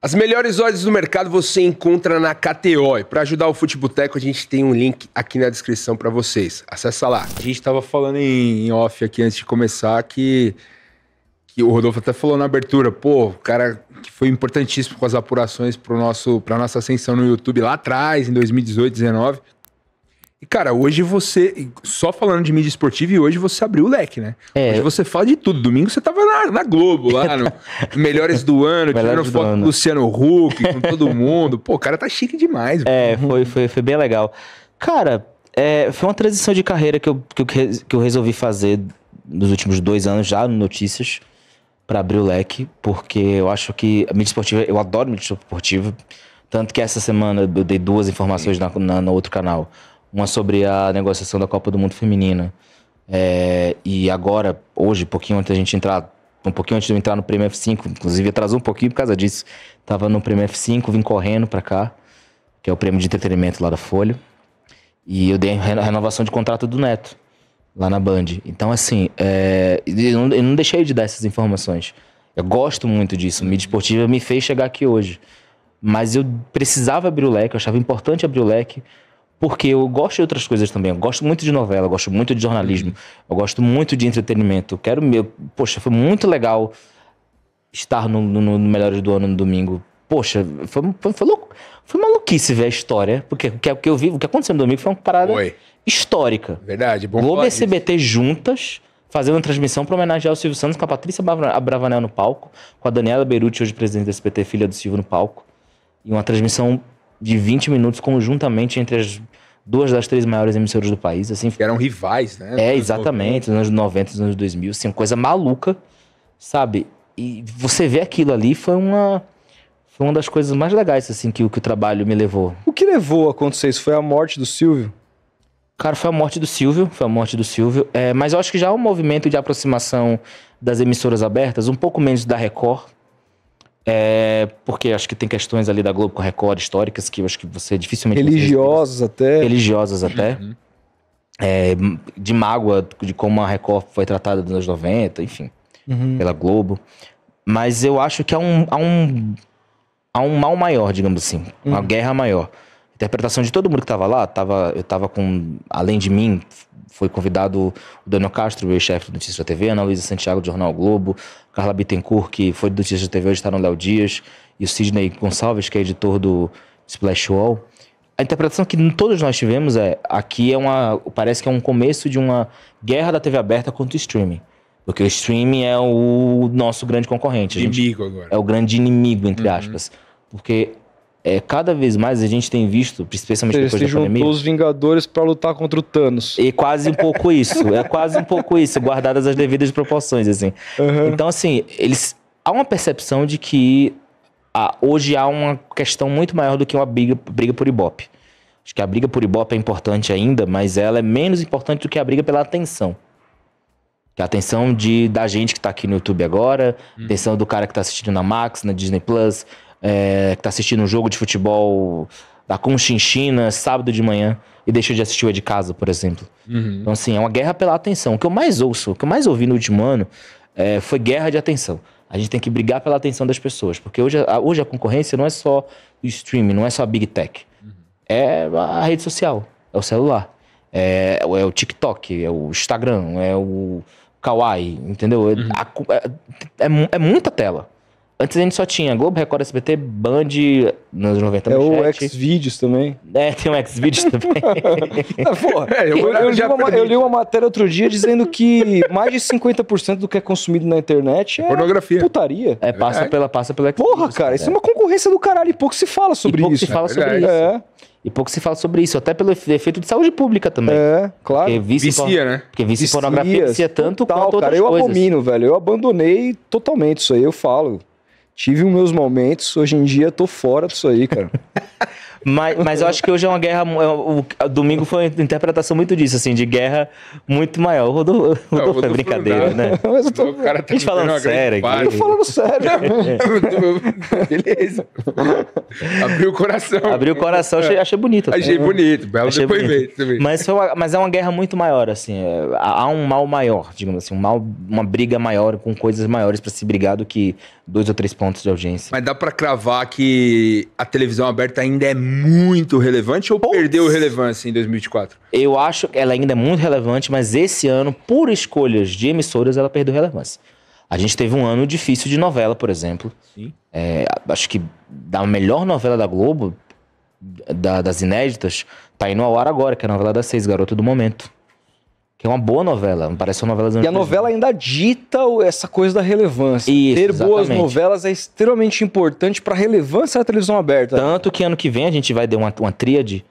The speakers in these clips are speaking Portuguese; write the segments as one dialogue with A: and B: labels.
A: As melhores odds do mercado você encontra na KTO. E para ajudar o Futeboteco, a gente tem um link aqui na descrição para vocês. Acessa lá.
B: A gente estava falando em off aqui antes de começar que o Rodolfo até falou na abertura, pô, o cara que foi importantíssimo com as apurações para nossa ascensão no YouTube lá atrás, em 2018, 2019. E, cara, hoje você, só falando de mídia esportiva, e hoje você abriu o leque, né? Hoje você fala de tudo. Domingo você tava na Globo, lá no Melhores do Ano, tirando foto do Luciano Huck, com todo mundo. Pô, o cara tá chique demais.
C: Foi bem legal. Cara, foi uma transição de carreira que eu resolvi fazer nos últimos 2 anos já no Notícias, pra abrir o leque, porque eu acho que a mídia esportiva, eu adoro mídia esportiva, tanto que essa semana eu dei 2 informações no outro canal. Uma sobre a negociação da Copa do Mundo Feminina. E agora, hoje, um pouquinho antes de eu entrar no Prêmio F5, inclusive atrasou um pouquinho por causa disso. Tava no Prêmio F5, vim correndo pra cá, que é o prêmio de entretenimento lá da Folha. E eu dei a renovação de contrato do Neto, lá na Band. Então, assim, eu não deixei de dar essas informações. Eu gosto muito disso. Mídia esportiva me fez chegar aqui hoje. Mas eu precisava abrir o leque, eu achava importante abrir o leque, porque eu gosto de outras coisas também. Eu gosto muito de novela, eu gosto muito de jornalismo, eu gosto muito de entretenimento. Poxa, foi muito legal estar no Melhores do Ano no domingo. Poxa, foi maluquice ver a história, porque o que aconteceu no domingo foi uma parada histórica.
A: Verdade, bom.
C: Globo e SBT juntas, fazendo uma transmissão para homenagear o Silvio Santos, com a Patrícia Abravanel no palco, com a Daniela Beruti, hoje presidente do SBT, filha do Silvio, no palco. E uma transmissão de 20 minutos conjuntamente entre as 2 das 3 maiores emissoras do país. Assim,
A: que eram rivais, né?
C: Exatamente, nos anos 90 e nos anos 2000. Assim, uma coisa maluca, sabe? E você vê aquilo ali foi uma das coisas mais legais assim, que o trabalho me levou.
D: O que levou a acontecer isso? Foi a morte do Silvio?
C: Cara, foi a morte do Silvio. Mas eu acho que já há um movimento de aproximação das emissoras abertas, um pouco menos da Record. Porque acho que tem questões ali da Globo com a Record históricas que eu acho que você dificilmente...
D: Religiosas até.
C: Uhum. De mágoa de como a Record foi tratada nos anos 90, enfim, pela Globo. Mas eu acho que há um mal maior, digamos assim, uma guerra maior. A interpretação de todo mundo que estava lá, eu tava com, além de mim, foi convidado o Daniel Castro, o chefe do Notícias da TV, Ana Luísa Santiago, do Jornal Globo, Carla Bittencourt, que foi do Notícias da TV, hoje está no Léo Dias, e o Sidney Gonçalves, que é editor do Splash Wall. A interpretação que todos nós tivemos parece que é um começo de uma guerra da TV aberta contra o streaming. Porque o streaming é o nosso grande concorrente.
A: Inimigo agora.
C: É o grande inimigo, entre aspas. Porque cada vez mais a gente tem visto, especialmente depois da pandemia...
D: juntou os Vingadores pra lutar contra o Thanos.
C: E quase um pouco isso. Guardadas as devidas proporções, assim. Então, assim, há uma percepção de que hoje há uma questão muito maior do que uma briga por Ibope. Acho que a briga por Ibope é importante ainda, mas ela é menos importante do que a briga pela atenção. Que a atenção da gente que tá aqui no YouTube agora, a atenção do cara que tá assistindo na Max, na Disney Plus, que tá assistindo um jogo de futebol da Conchinchina, sábado de manhã, e deixou de assistir o de casa, por exemplo. Então, assim, é uma guerra pela atenção. O que eu mais ouvi no último ano foi guerra de atenção. A gente tem que brigar pela atenção das pessoas, porque hoje a concorrência não é só o streaming, não é só a Big Tech. É a rede social, é o celular, é o TikTok, é o Instagram, é o Kawaii, entendeu? É muita tela. Antes a gente só tinha Globo, Record, SBT, Band, nos 90
D: o Xvideos também.
C: Tem o Xvideos também.
D: Eu li uma matéria outro dia dizendo que mais de 50% do que é consumido na internet é
A: pornografia.
D: Putaria.
C: Passa pelo Xvideos.
D: Porra, cara, isso é uma concorrência do caralho e pouco se fala sobre isso.
C: E pouco se fala sobre isso, até pelo efeito de saúde pública também.
D: Claro.
C: Porque
A: vicia, né?
C: Porque vício em pornografia vicia tanto quanto outras
D: coisas. Eu
C: coisas.
D: abomino, velho. Eu abandonei totalmente isso aí, eu falo. Tive os meus momentos, hoje em dia tô fora disso aí, cara.
C: Mas eu acho que hoje é uma guerra. O domingo foi uma interpretação muito disso, assim, de guerra muito maior. O Rodolfo é brincadeira,
B: não.
C: né?
B: Mas o cara tá
C: A gente falando sério aqui.
D: Tô falando sério.
B: Beleza. Abriu o coração.
C: Abriu o coração, achei bonito. até.
B: Achei bonito. Belo
C: Achei
B: depoimento também.
C: Mas é uma guerra muito maior, assim. Há um mal maior, digamos assim. Uma briga maior, com coisas maiores pra se brigar do que 2 ou 3 pontos de audiência.
B: Mas dá pra cravar que a televisão aberta ainda é muito relevante ou perdeu relevância em 2024?
C: Eu acho que ela ainda é muito relevante, mas esse ano, por escolhas de emissoras, ela perdeu relevância. A gente teve um ano difícil de novela, por exemplo.
B: Sim.
C: Acho que da melhor novela da Globo, das inéditas, tá indo ao ar agora, que é a novela das 6, Garota do Momento. Que é uma boa novela, parece uma novela dos anos
D: E a novela ainda dita essa coisa da relevância.
C: Isso,
D: Ter boas
C: exatamente.
D: novelas é extremamente importante pra relevância da televisão aberta.
C: Tanto que ano que vem a gente vai ter uma tríade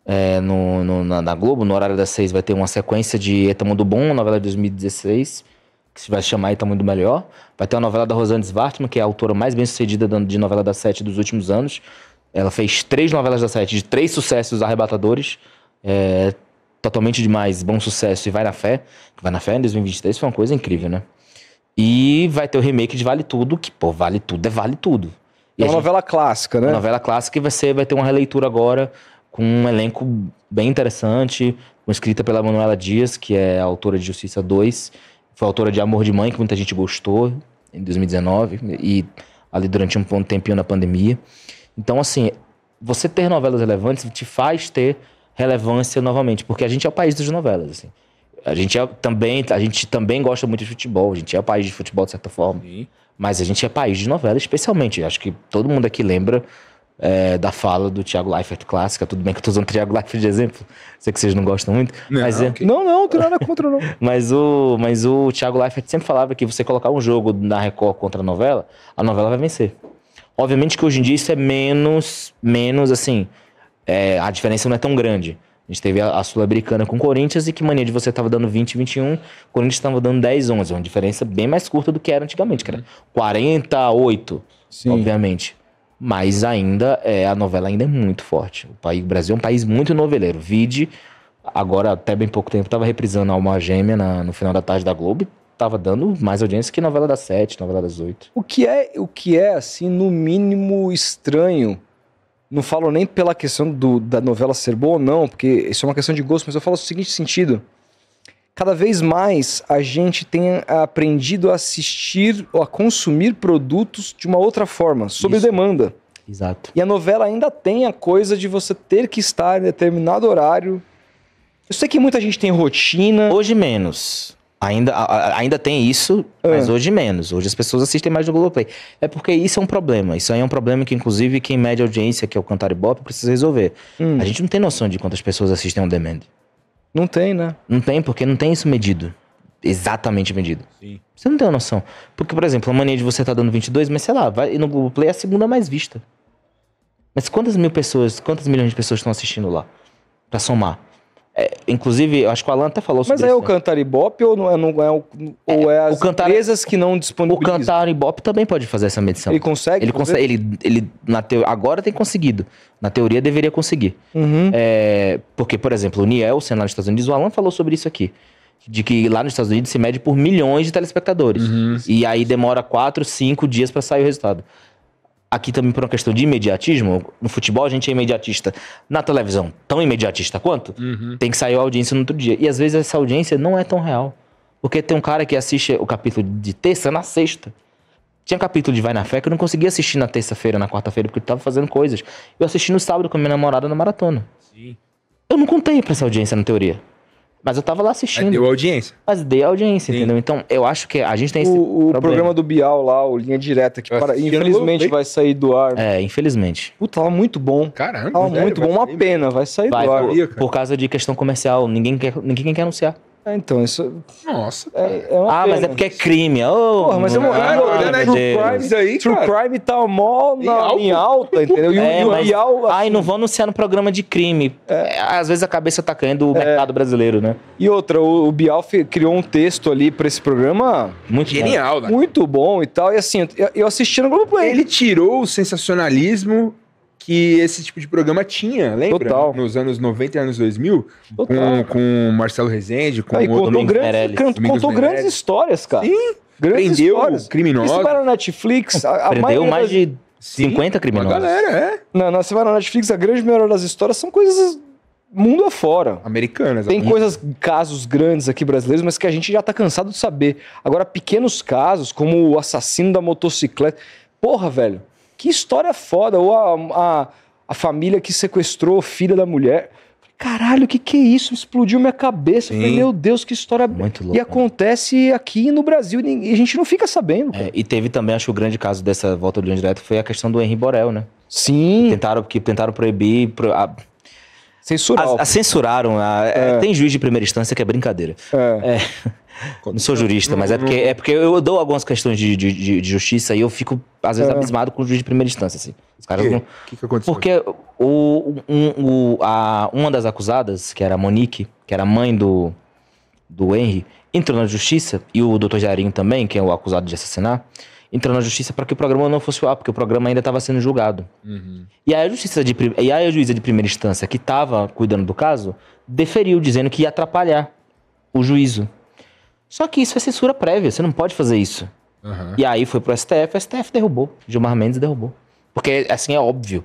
C: na Globo, no horário das 6 vai ter uma sequência de Etamundo Bom, uma novela de 2016, que se vai chamar Etamundo Melhor. Vai ter uma novela da Rosane Svartman, que é a autora mais bem sucedida de novela da 7 dos últimos anos. Ela fez 3 novelas da 7 de 3 sucessos arrebatadores. Totalmente demais, bom sucesso e Vai na Fé. Vai na Fé em 2023 foi uma coisa incrível, né? E vai ter o remake de Vale Tudo, que, pô, Vale Tudo é Vale Tudo. E
D: É
C: a
D: uma novela clássica, né?
C: Uma novela clássica e vai ter uma releitura agora com um elenco bem interessante, escrita pela Manuela Dias, que é a autora de Justiça 2, foi autora de Amor de Mãe, que muita gente gostou em 2019 e ali durante um tempinho na pandemia. Então, assim, você ter novelas relevantes te faz ter relevância novamente, porque a gente é o país das novelas, assim. A gente também gosta muito de futebol, a gente é o país de futebol de certa forma, mas a gente é país de novela, especialmente. Acho que todo mundo aqui lembra da fala do Thiago Leifert clássica. Tudo bem que eu tô usando o Thiago Leifert de exemplo, sei que vocês não gostam muito, mas
D: Não tem nada contra, não.
C: mas o Thiago Leifert sempre falava que você colocar um jogo na Record contra a novela vai vencer. Obviamente que hoje em dia isso é menos assim, a diferença não é tão grande. A gente teve a Sul-Americana com o Corinthians e que mania de você tava dando 20, 21, o Corinthians tava dando 10, 11. Uma diferença bem mais curta do que era antigamente, que era 48,
D: Sim.
C: obviamente. Mas ainda, a novela ainda é muito forte. O Brasil é um país muito noveleiro. Vide, agora até bem pouco tempo, tava reprisando Alma Gêmea no final da tarde da Globo. Tava dando mais audiência que novela das 7, novela das 8.
D: O que é assim, no mínimo estranho, não falo nem pela questão da novela ser boa ou não, porque isso é uma questão de gosto, mas eu falo no seguinte sentido. Cada vez mais a gente tem aprendido a assistir ou a consumir produtos de uma outra forma, sob demanda.
C: Exato.
D: E a novela ainda tem a coisa de você ter que estar em determinado horário. Eu sei que muita gente tem rotina.
C: Hoje menos. Ainda tem isso, mas hoje menos. Hoje as pessoas assistem mais do Globoplay. É porque isso é um problema. Isso aí é um problema que, inclusive, quem mede a audiência, que é o Cantar Ibope, precisa resolver. A gente não tem noção de quantas pessoas assistem on demand.
D: Não tem, né?
C: Não tem, porque não tem isso medido. Exatamente medido.
B: Sim.
C: Você não tem uma noção. Porque, por exemplo, a mania de você estar dando 22, mas sei lá, vai no Globoplay é a segunda mais vista. Mas quantas milhões de pessoas estão assistindo lá? Pra somar. Inclusive, eu acho que o Alan até falou sobre
D: Mas
C: isso.
D: o Cantar Ibope ou ou é as empresas que não
C: O
D: disponibilizam?
C: Cantar Ibope também pode fazer essa medição.
D: Ele consegue?
C: Ele consegue. Ele agora tem conseguido. Na teoria deveria conseguir.
D: Uhum.
C: Porque, por exemplo, o Nielsen lá nos Estados Unidos, o Alan falou sobre isso aqui. De que lá nos Estados Unidos se mede por milhões de telespectadores. E aí demora 4, 5 dias pra sair o resultado. Aqui também por uma questão de imediatismo. No futebol a gente é imediatista. Na televisão, tão imediatista quanto? Tem que sair a audiência no outro dia. E às vezes essa audiência não é tão real. Porque tem um cara que assiste o capítulo de terça na sexta. Tinha capítulo de Vai na Fé que eu não conseguia assistir na terça-feira, na quarta-feira, porque eu tava fazendo coisas. Eu assisti no sábado com a minha namorada na maratona.
B: Sim.
C: Eu não contei pra essa audiência na teoria. Mas eu tava lá assistindo.
B: Deu audiência.
C: Mas dei audiência, entendeu? Então, eu acho que a gente tem esse
D: O
C: problema.
D: programa do Bial lá, o Linha Direta, que
B: Eu assisti no
D: infelizmente
B: Globoplay.
D: vai sair do ar.
C: Infelizmente.
D: Puta, tava muito bom.
B: Caramba.
D: Tava
B: sério,
D: muito bom,
B: vai
D: uma
B: sair?
D: pena, vai sair
C: Vai,
D: do ar.
B: sabia, cara.
C: por causa de questão comercial. Ninguém quer anunciar.
D: Então, isso
B: Nossa.
D: é uma pena.
C: Mas é porque é crime. Oh,
D: Porra, mas é uma-
B: Cara, olha, né,
C: meu
B: True
C: Deus.
B: Crime isso aí,
D: True
B: cara.
D: Crime tá mó em alta, entendeu? E o
C: Mas,
D: Bial... assim,
C: não vão anunciar no programa de crime. Às vezes a cabeça tá caindo o mercado brasileiro, né?
D: E outra, o Bial criou um texto ali pra esse programa
C: Muito bom.
B: Genial, né?
D: muito bom e tal. E assim, eu assisti no Globoplay.
B: Ele tirou o sensacionalismo que esse tipo de programa tinha, lembra?
D: Total.
B: Nos anos 90 e anos 2000,
D: Total.
B: com o Marcelo Rezende, com
D: E
B: o
D: contou,
C: Meirelles.
D: contou grandes histórias, cara.
B: Sim,
D: Grandes
B: prendeu
D: histórias.
B: criminosos.
D: E você vai na Netflix, a
C: Prendeu
D: maioria
C: mais
D: das-
C: de 50
B: Uma
C: criminosos.
B: galera,
D: Não, você vai na Netflix, a grande maioria das histórias são coisas mundo afora.
B: americanas.
D: Tem casos grandes aqui brasileiros, mas que a gente já tá cansado de saber. Agora, pequenos casos, como o assassino da motocicleta. Porra, velho, que história foda. Ou a família que sequestrou a filha da mulher. Caralho, o que é isso? Explodiu minha cabeça. Eu falei,
B: Sim.
D: meu Deus, que história...
C: Muito louco.
D: E acontece aqui no Brasil e a gente não fica sabendo. Cara.
C: E teve também, acho que o grande caso dessa volta do Linha Direta foi a questão do Henri Borel, né?
D: Sim,
C: Tentaram proibir...
D: censurar.
C: Censuraram. Tem juiz de primeira instância que é brincadeira. Não sou jurista, mas é porque eu dou algumas questões de justiça e eu fico, às vezes, abismado com o juiz de primeira instância. Assim. Os caras não...
B: O que aconteceu?
C: Porque uma das acusadas, que era a Monique, que era a mãe do Henry, entrou na justiça, e o Dr. Jairinho também, que é o acusado de assassinar, entrou na justiça para que o programa não fosse ao ar, porque o programa ainda estava sendo julgado. E aí a juíza de primeira instância, que estava cuidando do caso, deferiu, dizendo que ia atrapalhar o juízo. Só que isso é censura prévia, você não pode fazer isso. E aí foi pro STF, o STF derrubou. Gilmar Mendes derrubou. Porque, assim, é óbvio.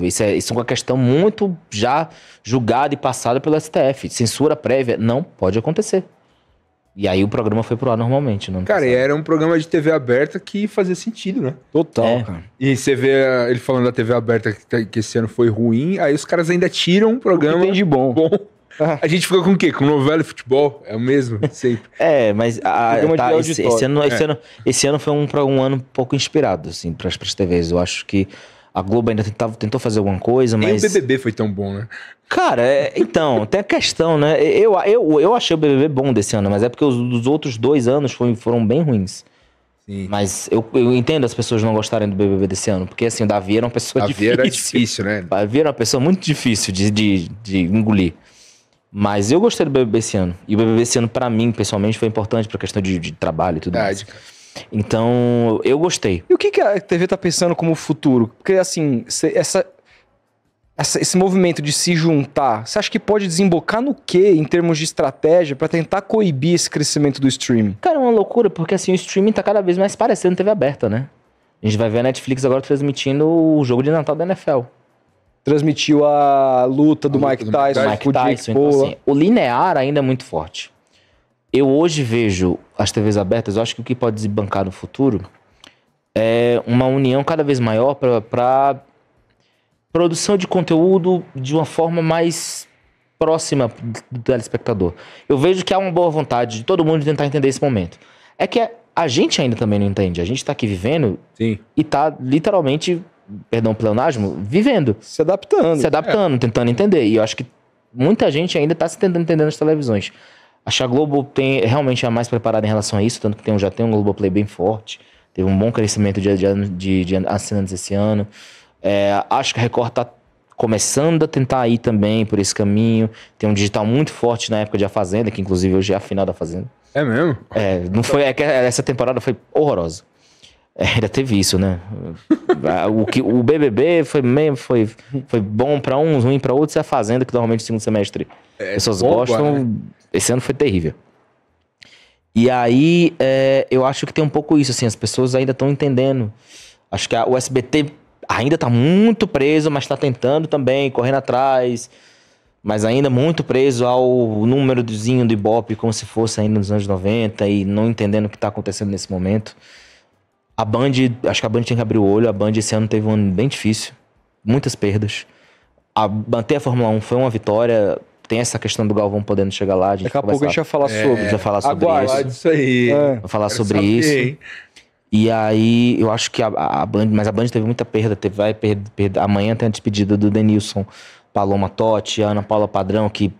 C: Isso é uma questão muito já julgada e passada pelo STF. Censura prévia não pode acontecer. E aí o programa foi pro ar normalmente. No ano
B: Cara, e
C: passado.
B: era um programa de TV aberta que fazia sentido, né?
D: Total, cara.
B: E você vê ele falando da TV aberta que esse ano foi ruim, aí os caras ainda tiram um
D: O que
B: programa
D: tem de bom.
B: bom. A gente fica com o quê? Com novela e futebol? É o mesmo, sempre.
C: Mas
D: Programa de auditório.
C: esse ano foi um ano um pouco inspirado, assim, pras TVs. Eu acho que a Globo ainda tentou fazer alguma coisa,
B: Nem
C: mas...
B: o BBB foi tão bom, né?
C: Cara, então, tem a questão, né? Eu achei o BBB bom desse ano, mas é porque os outros 2 anos foram bem ruins.
B: Sim.
C: Mas eu entendo as pessoas não gostarem do BBB desse ano, porque assim, o Davi era uma pessoa
B: Davi
C: difícil.
B: era difícil, né?
C: Davi era uma pessoa muito difícil de engolir. Mas eu gostei do BBB esse ano. E o BBB esse ano, pra mim, pessoalmente, foi importante pra questão de trabalho e tudo mais.
B: Verdade, cara.
C: Então, eu gostei.
D: E o que a TV tá pensando como futuro? Porque, assim, esse movimento de se juntar, você acha que pode desembocar no quê em termos de estratégia pra tentar coibir esse crescimento do streaming?
C: Cara, é uma loucura, porque assim, o streaming tá cada vez mais parecendo TV aberta, né? A gente vai ver a Netflix agora transmitindo o jogo de Natal da NFL.
D: Transmitiu a luta do
B: A luta
D: Mike
B: do
D: Tyson
C: Mike
D: com o Jake
C: Tyson. Então,
D: Paul.
C: assim, o linear ainda é muito forte. Eu hoje vejo as TVs abertas, eu acho que o que pode desbancar no futuro é uma união cada vez maior para produção de conteúdo de uma forma mais próxima do telespectador. Eu vejo que há uma boa vontade de todo mundo de tentar entender esse momento. É que a gente ainda também não entende. A gente tá aqui vivendo
B: Sim.
C: e tá literalmente, perdão o pleonasmo, vivendo.
D: Se adaptando.
C: Se adaptando, tentando entender. E eu acho que muita gente ainda está se tentando entender nas televisões. Acho que a Globo realmente é a mais preparada em relação a isso, tanto que já tem um Globoplay bem forte, teve um bom crescimento de assinantes esse ano. Acho que a Record está começando a tentar ir também por esse caminho. Tem um digital muito forte na época de A Fazenda, que inclusive hoje é a final da Fazenda.
B: É mesmo?
C: Não foi, que essa temporada foi horrorosa. Ainda teve isso, né? O BBB foi bom pra uns, ruim pra outros, e a Fazenda, que normalmente no segundo semestre as pessoas
B: bomba,
C: gostam.
B: né?
C: Esse ano foi terrível. E aí, eu acho que tem um pouco isso, assim, as pessoas ainda estão entendendo. Acho que o SBT ainda tá muito preso, mas tá tentando também, correndo atrás, mas ainda muito preso ao númerozinho do Ibope, como se fosse ainda nos anos 90, e não entendendo o que tá acontecendo nesse momento. A Band, acho que a Band tinha que abrir o olho. A Band esse ano teve um ano bem difícil, muitas perdas. Manter a Fórmula 1 foi uma vitória. Tem essa questão do Galvão podendo chegar lá.
D: Daqui a pouco a gente vai falar sobre.
C: A gente vai falar sobre
D: Aguarde.
C: isso.
B: Isso aí.
D: É.
C: Vai falar
B: Quero
C: sobre
B: saber,
C: isso.
B: hein?
C: E aí, eu acho que a Band... Mas a Band teve muita perda. Vai perder. Amanhã tem a despedida do Denilson, Paloma Totti, a Ana Paula Padrão, que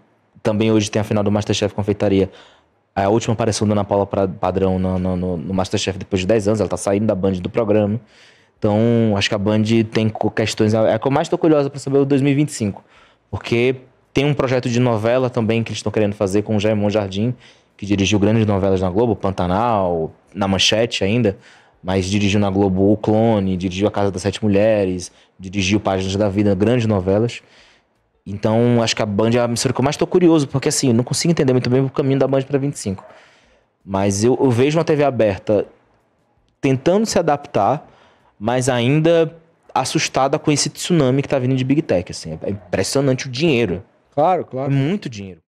C: também hoje tem a final do Masterchef Confeitaria. A última aparição da Ana Paula Padrão no Masterchef depois de 10 anos. Ela tá saindo da Band do programa. Então, acho que a Band tem questões... É a que eu mais tô curiosa pra saber o 2025. Porque tem um projeto de novela também que eles estão querendo fazer com o Jaimon Jardim, que dirigiu grandes novelas na Globo, Pantanal, na Manchete ainda. mas dirigiu na Globo O Clone, dirigiu A Casa das Sete Mulheres, dirigiu Páginas da Vida, grandes novelas. Então, acho que a Band é a emissora que eu mais tô curioso, porque assim, eu não consigo entender muito bem o caminho da Band pra 25. Mas eu vejo uma TV aberta tentando se adaptar, mas ainda assustada com esse tsunami que tá vindo de Big Tech, assim. É impressionante o dinheiro.
D: Claro,
C: É
D: claro.
C: muito dinheiro.